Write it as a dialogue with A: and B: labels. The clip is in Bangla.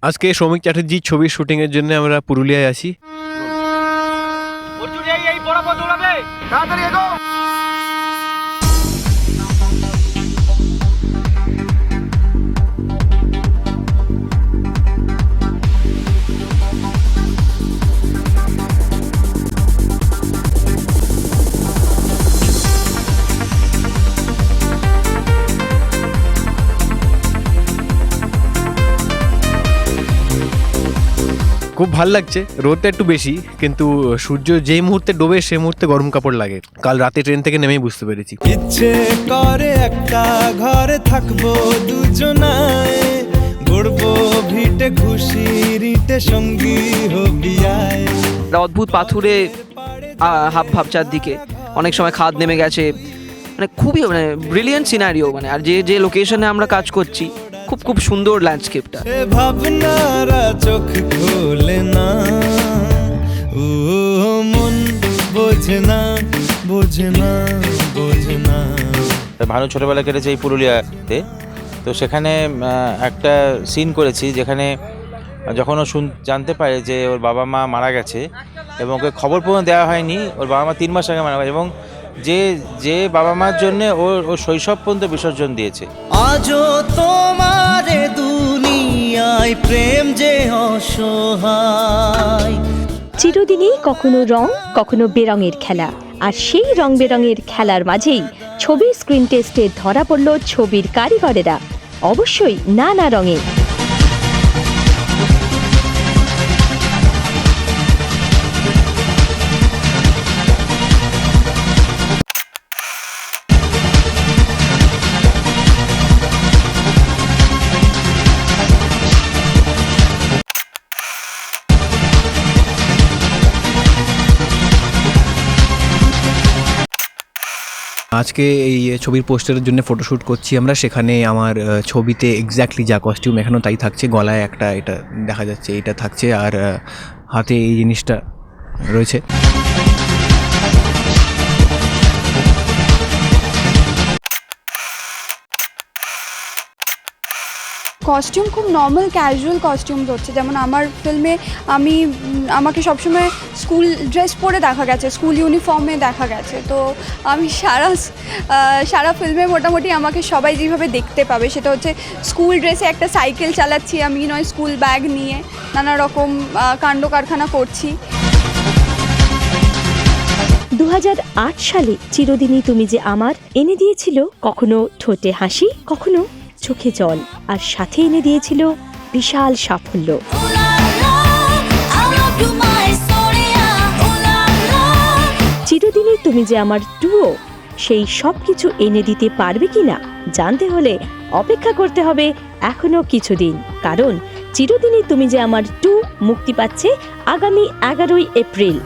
A: আজকে সৌমিক চ্যাটার্জির ছবির শুটিং এর জন্য আমরা পুরুলিয়ায় আছি। খুব ভাল লাগছে, রোদটা একটু বেশি, কিন্তু সূর্য যেই মুহূর্তে ডোবে সেই মুহূর্তে গরম কাপড় লাগে। কাল রাতে ট্রেন থেকে নেমেই বুঝতে পেরেছি।
B: ইচ্ছে করে একটা ঘরে থাকবো দুজনায়, গড়বো ভিটে খুশিরিতে সঙ্গী হবি আয়।
C: অদ্ভুত পাথুরে হাব ভাব চারদিকে, অনেক সময় খাদ নেমে গেছে, মানে খুবই মানে ব্রিলিয়েন্ট সিনারিও, মানে আর যে লোকেশনে আমরা কাজ করছি খুব খুব সুন্দর ল্যান্ডস্কেপটা।
B: ভাবনারা চোখ খোলে না, ও মন বোঝে না বোঝে না বোঝে না।
D: ভানু ছোটোবেলা কেটেছে এই পুরুলিয়াতে, তো সেখানে একটা সিন করেছি যেখানে যখন ও জানতে পারে যে ওর বাবা মা মারা গেছে এবং ওকে খবর পর্যন্ত দেওয়া হয়নি, ওর বাবা মা 3 মাস আগে মারা গেছে, এবং যে বাবা মার জন্য ওর শৈশব পর্যন্ত বিসর্জন দিয়েছে।
B: আজও তোমার দুনিয়ায় প্রেম যে অসহায়।
E: চিরদিনই কখনো রং কখনো বেরঙের খেলা, আর সেই রং বেরঙের খেলার মাঝেই ছবির স্ক্রিন টেস্টে ধরা পড়ল ছবির কারিগরেরা, অবশ্যই নানা রঙে।
A: আজকে এই ছবির পোস্টারের জন্য ফটোশ্যুট করছি আমরা, সেখানে আমার ছবিতে এক্স্যাক্টলি যা কস্টিউম এখানেও তাই থাকছে। গলায় একটা এটা দেখা যাচ্ছে, এটা থাকছে, আর হাতে এই জিনিসটা রয়েছে।
F: কস্টিউম খুব নর্মাল ক্যাজুয়াল কস্টিউম হচ্ছে, যেমন আমার ফিল্মে আমাকে সবসময় স্কুল ড্রেস পরে দেখা গেছে, স্কুল ইউনিফর্মে দেখা গেছে। তো আমি সারা ফিল্মে মোটামুটি আমাকে সবাই যেভাবে দেখতে পাবে সেটা হচ্ছে স্কুল ড্রেসে একটা সাইকেল চালাচ্ছি আমি, নয় স্কুল ব্যাগ নিয়ে নানা রকম কাণ্ড কারখানা করছি।
E: 2008 সালে চিরদিনই তুমি যে আমার এনে দিয়েছিল কখনো ঠোঁটে হাসি, কখনো চোখে জল, আর সাথে এনে দিয়েছিল বিশাল সাফল্য। চিরদিনই তুমি যে আমার টুও সেই সব কিছু এনে দিতে পারবে কিনা জানতে হলে অপেক্ষা করতে হবে এখনো কিছুদিন, কারণ চিরদিনই তুমি যে আমার 2 মুক্তি পাচ্ছে আগামী 11ই এপ্রিল।